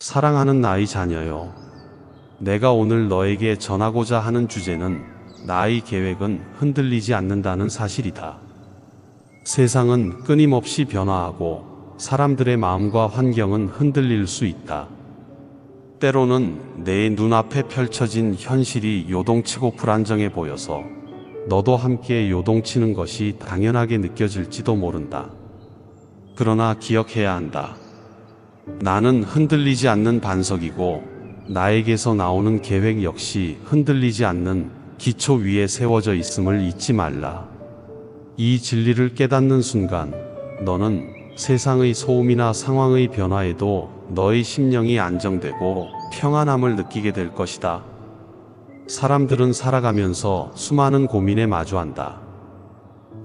사랑하는 나의 자녀요. 내가 오늘 너에게 전하고자 하는 주제는 나의 계획은 흔들리지 않는다는 사실이다. 세상은 끊임없이 변화하고 사람들의 마음과 환경은 흔들릴 수 있다. 때로는 내 눈앞에 펼쳐진 현실이 요동치고 불안정해 보여서 너도 함께 요동치는 것이 당연하게 느껴질지도 모른다. 그러나 기억해야 한다. 나는 흔들리지 않는 반석이고 나에게서 나오는 계획 역시 흔들리지 않는 기초 위에 세워져 있음을 잊지 말라. 이 진리를 깨닫는 순간 너는 세상의 소음이나 상황의 변화에도 너의 심령이 안정되고 평안함을 느끼게 될 것이다. 사람들은 살아가면서 수많은 고민에 마주한다.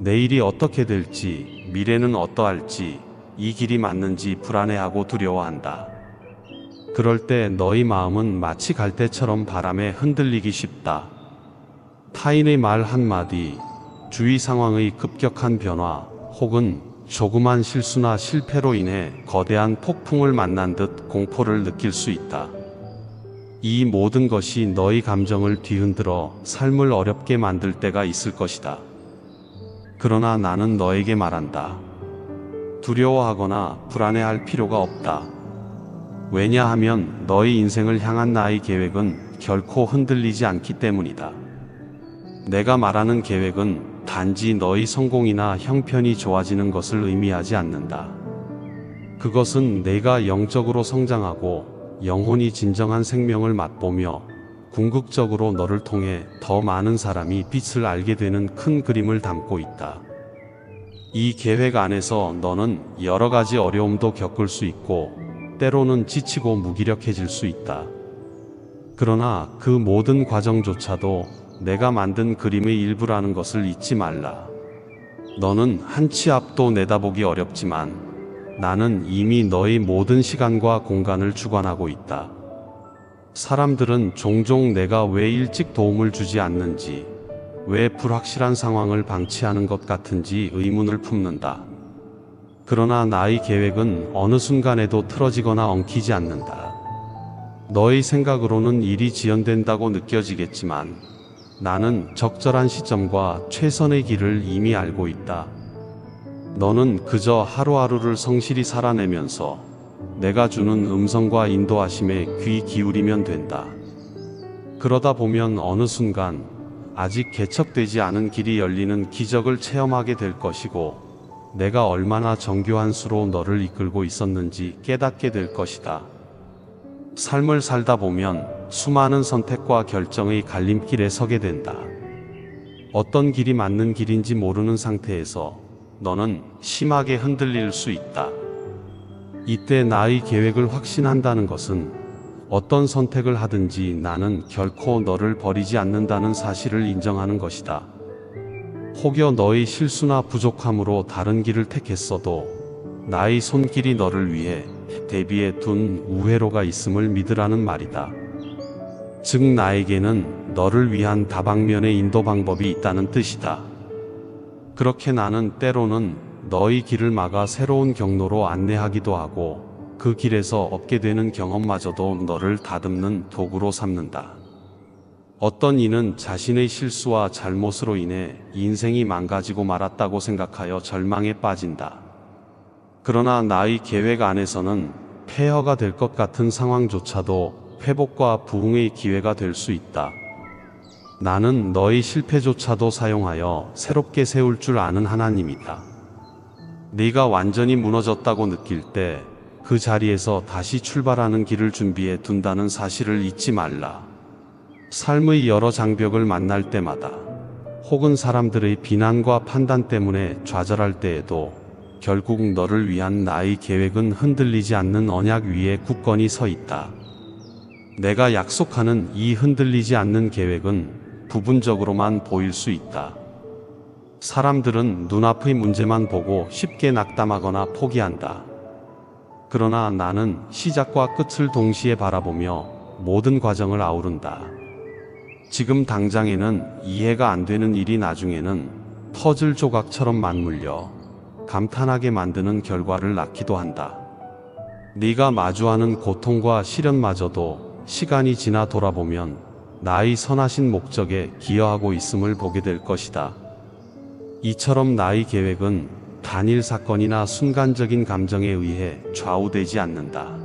내일이 어떻게 될지, 미래는 어떠할지, 이 길이 맞는지 불안해하고 두려워한다. 그럴 때 너의 마음은 마치 갈대처럼 바람에 흔들리기 쉽다. 타인의 말 한마디, 주위 상황의 급격한 변화, 혹은 조그만 실수나 실패로 인해 거대한 폭풍을 만난 듯 공포를 느낄 수 있다. 이 모든 것이 너의 감정을 뒤흔들어 삶을 어렵게 만들 때가 있을 것이다. 그러나 나는 너에게 말한다. 두려워하거나 불안해할 필요가 없다. 왜냐하면 너의 인생을 향한 나의 계획은 결코 흔들리지 않기 때문이다. 내가 말하는 계획은 단지 너의 성공이나 형편이 좋아지는 것을 의미하지 않는다. 그것은 내가 영적으로 성장하고 영혼이 진정한 생명을 맛보며 궁극적으로 너를 통해 더 많은 사람이 빛을 알게 되는 큰 그림을 담고 있다. 이 계획 안에서 너는 여러 가지 어려움도 겪을 수 있고 때로는 지치고 무기력해질 수 있다. 그러나 그 모든 과정조차도 내가 만든 그림의 일부라는 것을 잊지 말라. 너는 한 치 앞도 내다보기 어렵지만 나는 이미 너의 모든 시간과 공간을 주관하고 있다. 사람들은 종종 내가 왜 일찍 도움을 주지 않는지, 왜 불확실한 상황을 방치하는 것 같은지 의문을 품는다. 그러나 나의 계획은 어느 순간에도 틀어지거나 엉키지 않는다. 너의 생각으로는 일이 지연된다고 느껴지겠지만 나는 적절한 시점과 최선의 길을 이미 알고 있다. 너는 그저 하루하루를 성실히 살아내면서 내가 주는 음성과 인도하심에 귀 기울이면 된다. 그러다 보면 어느 순간 아직 개척되지 않은 길이 열리는 기적을 체험하게 될 것이고 내가 얼마나 정교한 수로 너를 이끌고 있었는지 깨닫게 될 것이다. 삶을 살다 보면 수많은 선택과 결정의 갈림길에 서게 된다. 어떤 길이 맞는 길인지 모르는 상태에서 너는 심하게 흔들릴 수 있다. 이때 나의 계획을 확신한다는 것은 어떤 선택을 하든지 나는 결코 너를 버리지 않는다는 사실을 인정하는 것이다. 혹여 너의 실수나 부족함으로 다른 길을 택했어도 나의 손길이 너를 위해 대비해 둔 우회로가 있음을 믿으라는 말이다. 즉 나에게는 너를 위한 다방면의 인도 방법이 있다는 뜻이다. 그렇게 나는 때로는 너의 길을 막아 새로운 경로로 안내하기도 하고 그 길에서 얻게 되는 경험마저도 너를 다듬는 도구로 삼는다. 어떤 이는 자신의 실수와 잘못으로 인해 인생이 망가지고 말았다고 생각하여 절망에 빠진다. 그러나 나의 계획 안에서는 폐허가 될 것 같은 상황조차도 회복과 부흥의 기회가 될 수 있다. 나는 너의 실패조차도 사용하여 새롭게 세울 줄 아는 하나님이다. 네가 완전히 무너졌다고 느낄 때 그 자리에서 다시 출발하는 길을 준비해 둔다는 사실을 잊지 말라. 삶의 여러 장벽을 만날 때마다 혹은 사람들의 비난과 판단 때문에 좌절할 때에도 결국 너를 위한 나의 계획은 흔들리지 않는 언약 위에 굳건히 서 있다. 내가 약속하는 이 흔들리지 않는 계획은 부분적으로만 보일 수 있다. 사람들은 눈앞의 문제만 보고 쉽게 낙담하거나 포기한다. 그러나 나는 시작과 끝을 동시에 바라보며 모든 과정을 아우른다. 지금 당장에는 이해가 안 되는 일이 나중에는 퍼즐 조각처럼 맞물려 감탄하게 만드는 결과를 낳기도 한다. 네가 마주하는 고통과 시련마저도 시간이 지나 돌아보면 나의 선하신 목적에 기여하고 있음을 보게 될 것이다. 이처럼 나의 계획은 단일 사건이나 순간적인 감정에 의해 좌우되지 않는다.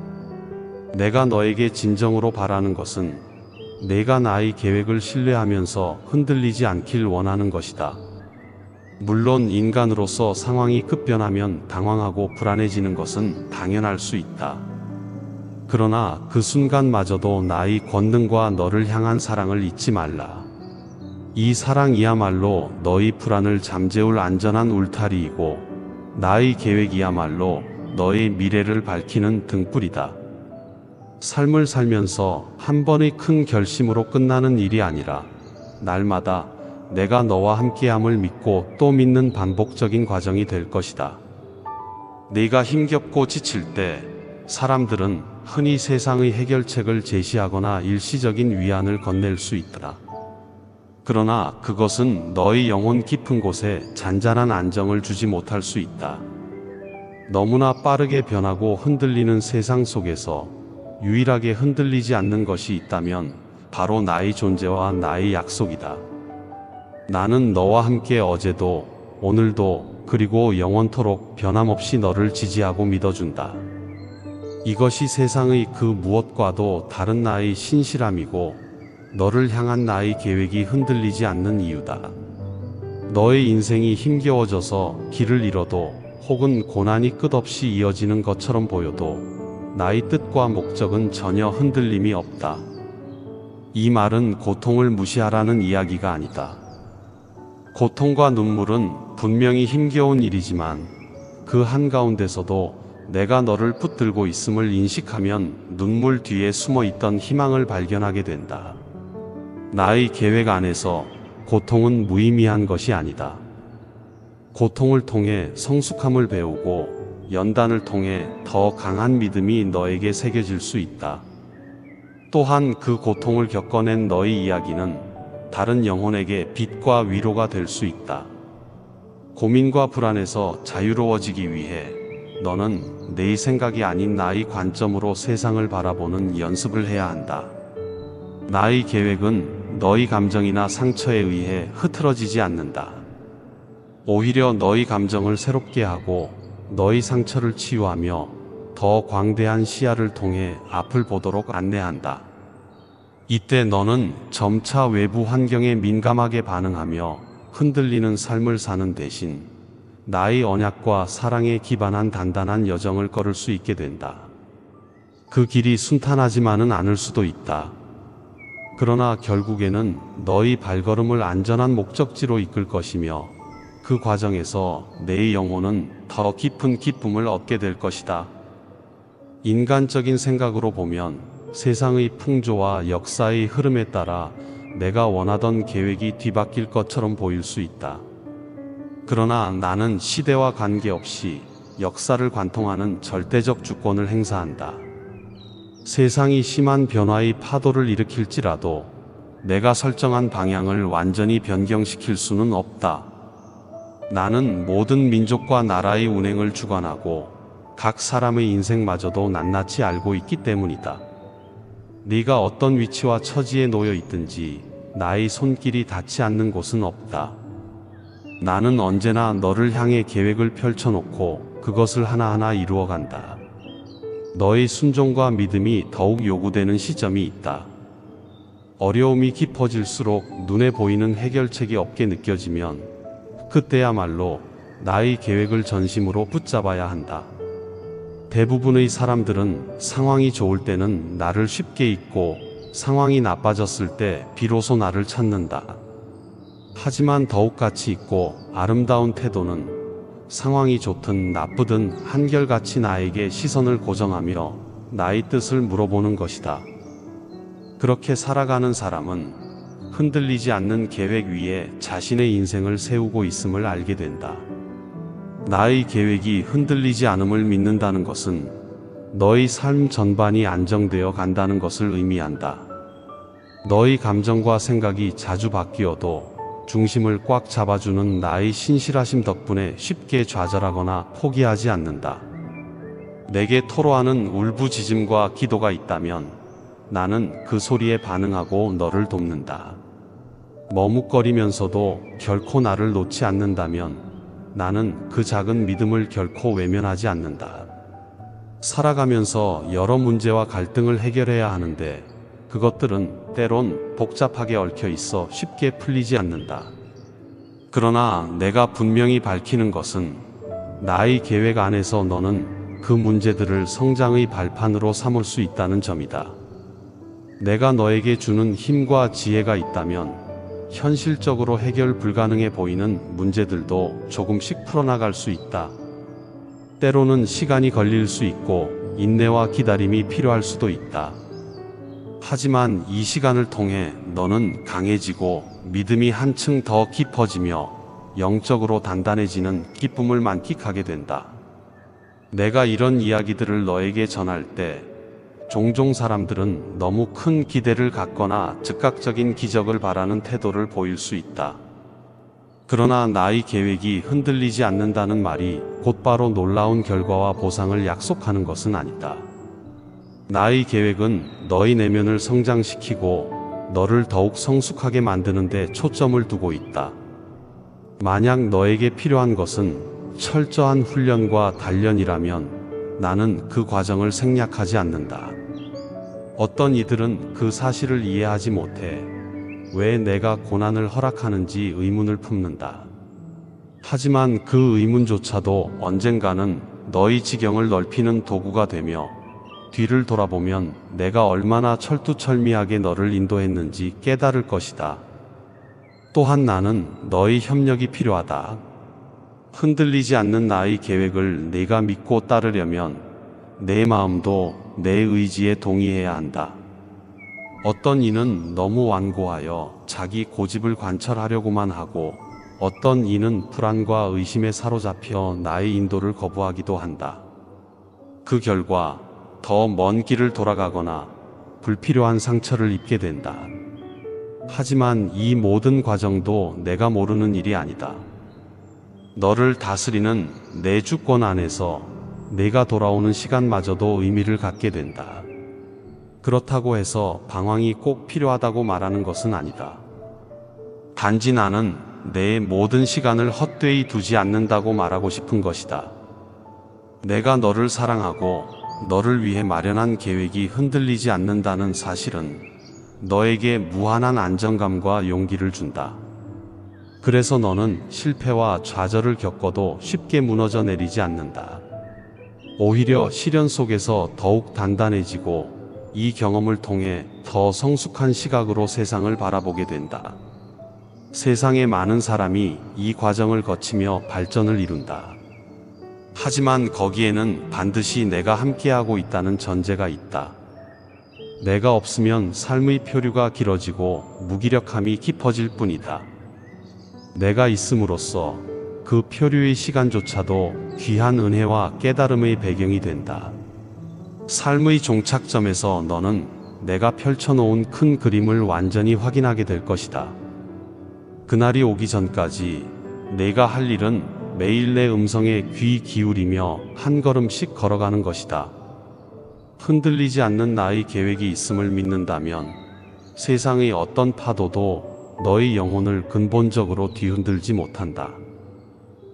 내가 너에게 진정으로 바라는 것은 내가 나의 계획을 신뢰하면서 흔들리지 않길 원하는 것이다. 물론 인간으로서 상황이 급변하면 당황하고 불안해지는 것은 당연할 수 있다. 그러나 그 순간마저도 나의 권능과 너를 향한 사랑을 잊지 말라. 이 사랑이야말로 너의 불안을 잠재울 안전한 울타리이고 나의 계획이야말로 너의 미래를 밝히는 등불이다. 삶을 살면서 한 번의 큰 결심으로 끝나는 일이 아니라 날마다 내가 너와 함께함을 믿고 또 믿는 반복적인 과정이 될 것이다. 네가 힘겹고 지칠 때 사람들은 흔히 세상의 해결책을 제시하거나 일시적인 위안을 건넬 수 있다. 그러나 그것은 너의 영혼 깊은 곳에 잔잔한 안정을 주지 못할 수 있다. 너무나 빠르게 변하고 흔들리는 세상 속에서 유일하게 흔들리지 않는 것이 있다면 바로 나의 존재와 나의 약속이다. 나는 너와 함께 어제도 오늘도 그리고 영원토록 변함없이 너를 지지하고 믿어준다. 이것이 세상의 그 무엇과도 다른 나의 신실함이고 너를 향한 나의 계획이 흔들리지 않는 이유다. 너의 인생이 힘겨워져서 길을 잃어도 혹은 고난이 끝없이 이어지는 것처럼 보여도 나의 뜻과 목적은 전혀 흔들림이 없다. 이 말은 고통을 무시하라는 이야기가 아니다. 고통과 눈물은 분명히 힘겨운 일이지만 그 한가운데서도 내가 너를 붙들고 있음을 인식하면 눈물 뒤에 숨어 있던 희망을 발견하게 된다. 나의 계획 안에서 고통은 무의미한 것이 아니다. 고통을 통해 성숙함을 배우고 연단을 통해 더 강한 믿음이 너에게 새겨질 수 있다. 또한 그 고통을 겪어낸 너의 이야기는 다른 영혼에게 빛과 위로가 될 수 있다. 고민과 불안에서 자유로워지기 위해 너는 내 생각이 아닌 나의 관점으로 세상을 바라보는 연습을 해야 한다. 나의 계획은 너의 감정이나 상처에 의해 흐트러지지 않는다. 오히려 너의 감정을 새롭게 하고 너의 상처를 치유하며 더 광대한 시야를 통해 앞을 보도록 안내한다. 이때 너는 점차 외부 환경에 민감하게 반응하며 흔들리는 삶을 사는 대신 나의 언약과 사랑에 기반한 단단한 여정을 걸을 수 있게 된다. 그 길이 순탄하지만은 않을 수도 있다. 그러나 결국에는 너의 발걸음을 안전한 목적지로 이끌 것이며 그 과정에서 내 영혼은 더 깊은 기쁨을 얻게 될 것이다. 인간적인 생각으로 보면 세상의 풍조와 역사의 흐름에 따라 내가 원하던 계획이 뒤바뀔 것처럼 보일 수 있다. 그러나 나는 시대와 관계없이 역사를 관통하는 절대적 주권을 행사한다. 세상이 심한 변화의 파도를 일으킬지라도 내가 설정한 방향을 완전히 변경시킬 수는 없다. 나는 모든 민족과 나라의 운행을 주관하고 각 사람의 인생마저도 낱낱이 알고 있기 때문이다. 네가 어떤 위치와 처지에 놓여 있든지 나의 손길이 닿지 않는 곳은 없다. 나는 언제나 너를 향해 계획을 펼쳐놓고 그것을 하나하나 이루어간다. 너의 순종과 믿음이 더욱 요구되는 시점이 있다. 어려움이 깊어질수록 눈에 보이는 해결책이 없게 느껴지면 그때야말로 나의 계획을 전심으로 붙잡아야 한다. 대부분의 사람들은 상황이 좋을 때는 나를 쉽게 잊고 상황이 나빠졌을 때 비로소 나를 찾는다. 하지만 더욱 가치 있고 아름다운 태도는 상황이 좋든 나쁘든 한결같이 나에게 시선을 고정하며 나의 뜻을 물어보는 것이다. 그렇게 살아가는 사람은 흔들리지 않는 계획 위에 자신의 인생을 세우고 있음을 알게 된다. 나의 계획이 흔들리지 않음을 믿는다는 것은 너의 삶 전반이 안정되어 간다는 것을 의미한다. 너의 감정과 생각이 자주 바뀌어도 중심을 꽉 잡아주는 나의 신실하심 덕분에 쉽게 좌절하거나 포기하지 않는다. 내게 토로하는 울부짖음과 기도가 있다면 나는 그 소리에 반응하고 너를 돕는다. 머뭇거리면서도 결코 나를 놓지 않는다면 나는 그 작은 믿음을 결코 외면하지 않는다. 살아가면서 여러 문제와 갈등을 해결해야 하는데 그것들은 때론 복잡하게 얽혀 있어 쉽게 풀리지 않는다. 그러나 내가 분명히 밝히는 것은 나의 계획 안에서 너는 그 문제들을 성장의 발판으로 삼을 수 있다는 점이다. 내가 너에게 주는 힘과 지혜가 있다면 현실적으로 해결 불가능해 보이는 문제들도 조금씩 풀어나갈 수 있다. 때로는 시간이 걸릴 수 있고 인내와 기다림이 필요할 수도 있다. 하지만 이 시간을 통해 너는 강해지고 믿음이 한층 더 깊어지며 영적으로 단단해지는 기쁨을 만끽하게 된다. 내가 이런 이야기들을 너에게 전할 때 종종 사람들은 너무 큰 기대를 갖거나 즉각적인 기적을 바라는 태도를 보일 수 있다. 그러나 나의 계획이 흔들리지 않는다는 말이 곧바로 놀라운 결과와 보상을 약속하는 것은 아니다. 나의 계획은 너의 내면을 성장시키고 너를 더욱 성숙하게 만드는 데 초점을 두고 있다. 만약 너에게 필요한 것은 철저한 훈련과 단련이라면 나는 그 과정을 생략하지 않는다. 어떤 이들은 그 사실을 이해하지 못해 왜 내가 고난을 허락하는지 의문을 품는다. 하지만 그 의문조차도 언젠가는 너의 지경을 넓히는 도구가 되며 뒤를 돌아보면 내가 얼마나 철두철미하게 너를 인도했는지 깨달을 것이다. 또한 나는 너의 협력이 필요하다. 흔들리지 않는 나의 계획을 네가 믿고 따르려면 내 마음도 내 의지에 동의해야 한다. 어떤 이는 너무 완고하여 자기 고집을 관철하려고만 하고 어떤 이는 불안과 의심에 사로잡혀 나의 인도를 거부하기도 한다. 그 결과 더 먼 길을 돌아가거나 불필요한 상처를 입게 된다. 하지만 이 모든 과정도 내가 모르는 일이 아니다. 너를 다스리는 내 주권 안에서 내가 돌아오는 시간마저도 의미를 갖게 된다. 그렇다고 해서 방황이 꼭 필요하다고 말하는 것은 아니다. 단지 나는 내 모든 시간을 헛되이 두지 않는다고 말하고 싶은 것이다. 내가 너를 사랑하고 너를 위해 마련한 계획이 흔들리지 않는다는 사실은 너에게 무한한 안정감과 용기를 준다. 그래서 너는 실패와 좌절을 겪어도 쉽게 무너져 내리지 않는다. 오히려 시련 속에서 더욱 단단해지고 이 경험을 통해 더 성숙한 시각으로 세상을 바라보게 된다. 세상의 많은 사람이 이 과정을 거치며 발전을 이룬다. 하지만 거기에는 반드시 내가 함께하고 있다는 전제가 있다. 내가 없으면 삶의 표류가 길어지고 무기력함이 깊어질 뿐이다. 내가 있음으로써 그 표류의 시간조차도 귀한 은혜와 깨달음의 배경이 된다. 삶의 종착점에서 너는 내가 펼쳐놓은 큰 그림을 완전히 확인하게 될 것이다. 그날이 오기 전까지 내가 할 일은 매일 내 음성에 귀 기울이며 한 걸음씩 걸어가는 것이다. 흔들리지 않는 나의 계획이 있음을 믿는다면 세상의 어떤 파도도 너의 영혼을 근본적으로 뒤흔들지 못한다.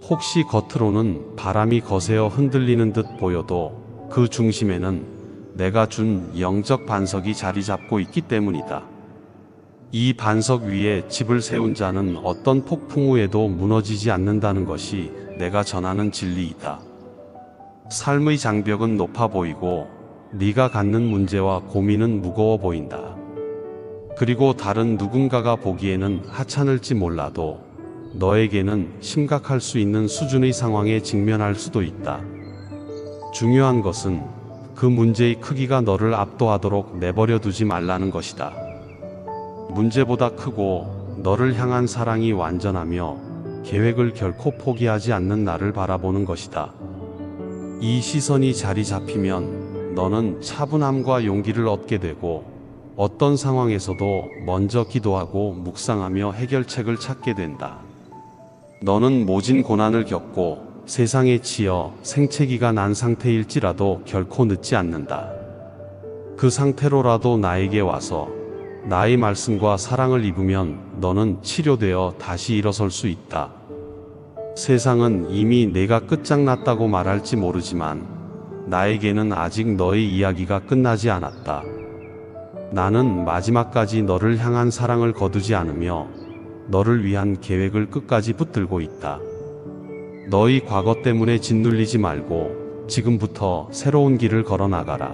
혹시 겉으로는 바람이 거세어 흔들리는 듯 보여도 그 중심에는 내가 준 영적 반석이 자리 잡고 있기 때문이다. 이 반석 위에 집을 세운 자는 어떤 폭풍 후에도 무너지지 않는다는 것이 내가 전하는 진리이다. 삶의 장벽은 높아 보이고 네가 갖는 문제와 고민은 무거워 보인다. 그리고 다른 누군가가 보기에는 하찮을지 몰라도 너에게는 심각할 수 있는 수준의 상황에 직면할 수도 있다. 중요한 것은 그 문제의 크기가 너를 압도하도록 내버려 두지 말라는 것이다. 문제보다 크고 너를 향한 사랑이 완전하며 계획을 결코 포기하지 않는 나를 바라보는 것이다. 이 시선이 자리 잡히면 너는 차분함과 용기를 얻게 되고 어떤 상황에서도 먼저 기도하고 묵상하며 해결책을 찾게 된다. 너는 모진 고난을 겪고 세상에 치여 생채기가 난 상태일지라도 결코 늦지 않는다. 그 상태로라도 나에게 와서 나의 말씀과 사랑을 입으면 너는 치료되어 다시 일어설 수 있다. 세상은 이미 내가 끝장났다고 말할지 모르지만 나에게는 아직 너의 이야기가 끝나지 않았다. 나는 마지막까지 너를 향한 사랑을 거두지 않으며 너를 위한 계획을 끝까지 붙들고 있다. 너의 과거 때문에 짓눌리지 말고 지금부터 새로운 길을 걸어 나가라.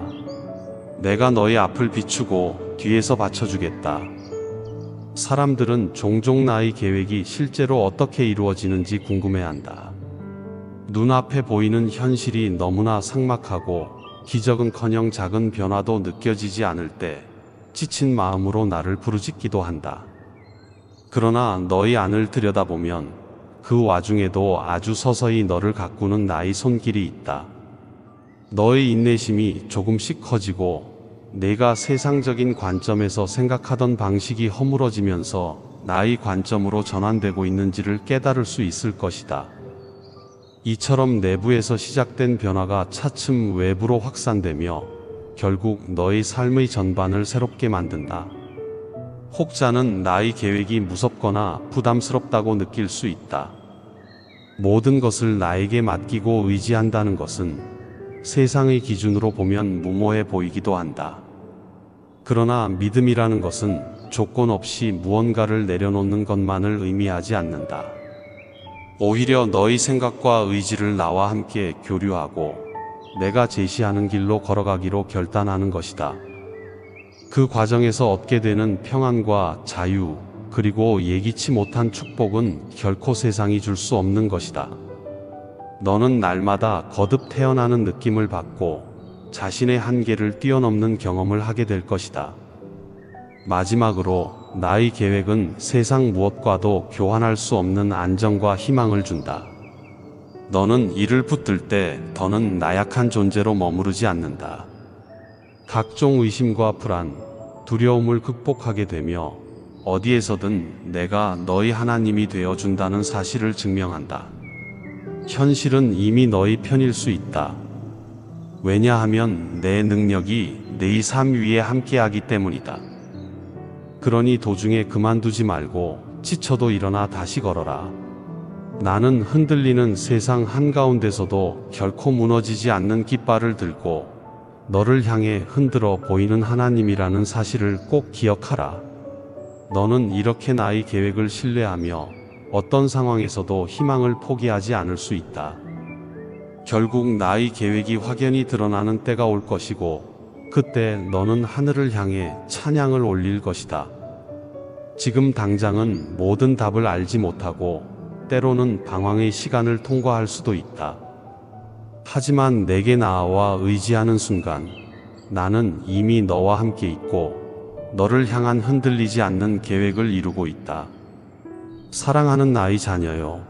내가 너의 앞을 비추고 뒤에서 받쳐주겠다. 사람들은 종종 나의 계획이 실제로 어떻게 이루어지는지 궁금해한다. 눈앞에 보이는 현실이 너무나 삭막하고 기적은커녕 작은 변화도 느껴지지 않을 때 지친 마음으로 나를 부르짖기도 한다. 그러나 너의 안을 들여다보면 그 와중에도 아주 서서히 너를 가꾸는 나의 손길이 있다. 너의 인내심이 조금씩 커지고 내가 세상적인 관점에서 생각하던 방식이 허물어지면서 나의 관점으로 전환되고 있는지를 깨달을 수 있을 것이다. 이처럼 내부에서 시작된 변화가 차츰 외부로 확산되며 결국 너의 삶의 전반을 새롭게 만든다. 혹자는 나의 계획이 무섭거나 부담스럽다고 느낄 수 있다. 모든 것을 나에게 맡기고 의지한다는 것은 세상의 기준으로 보면 무모해 보이기도 한다. 그러나 믿음이라는 것은 조건 없이 무언가를 내려놓는 것만을 의미하지 않는다. 오히려 너의 생각과 의지를 나와 함께 교류하고 내가 제시하는 길로 걸어가기로 결단하는 것이다. 그 과정에서 얻게 되는 평안과 자유, 그리고 예기치 못한 축복은 결코 세상이 줄 수 없는 것이다. 너는 날마다 거듭 태어나는 느낌을 받고 자신의 한계를 뛰어넘는 경험을 하게 될 것이다. 마지막으로 나의 계획은 세상 무엇과도 교환할 수 없는 안정과 희망을 준다. 너는 이를 붙들 때 더는 나약한 존재로 머무르지 않는다. 각종 의심과 불안, 두려움을 극복하게 되며 어디에서든 내가 너의 하나님이 되어준다는 사실을 증명한다. 현실은 이미 너의 편일 수 있다. 왜냐하면 내 능력이 내 삶 위에 함께하기 때문이다. 그러니 도중에 그만두지 말고 지쳐도 일어나 다시 걸어라. 나는 흔들리는 세상 한가운데서도 결코 무너지지 않는 깃발을 들고 너를 향해 흔들어 보이는 하나님이라는 사실을 꼭 기억하라. 너는 이렇게 나의 계획을 신뢰하며 어떤 상황에서도 희망을 포기하지 않을 수 있다. 결국 나의 계획이 확연히 드러나는 때가 올 것이고 그때 너는 하늘을 향해 찬양을 올릴 것이다. 지금 당장은 모든 답을 알지 못하고 때로는 방황의 시간을 통과할 수도 있다. 하지만 내게 나아와 의지하는 순간 나는 이미 너와 함께 있고 너를 향한 흔들리지 않는 계획을 이루고 있다. 사랑하는 나의 자녀요.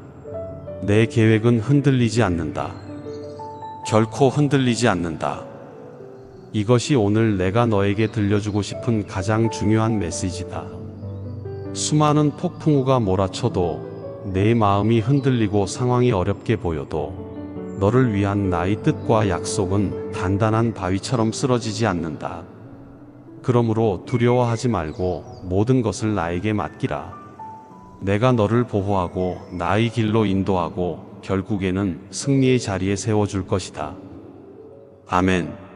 내 계획은 흔들리지 않는다. 결코 흔들리지 않는다. 이것이 오늘 내가 너에게 들려주고 싶은 가장 중요한 메시지다. 수많은 폭풍우가 몰아쳐도 내 마음이 흔들리고 상황이 어렵게 보여도 너를 위한 나의 뜻과 약속은 단단한 바위처럼 쓰러지지 않는다. 그러므로 두려워하지 말고 모든 것을 나에게 맡기라. 내가 너를 보호하고 나의 길로 인도하고 결국에는 승리의 자리에 세워줄 것이다. 아멘.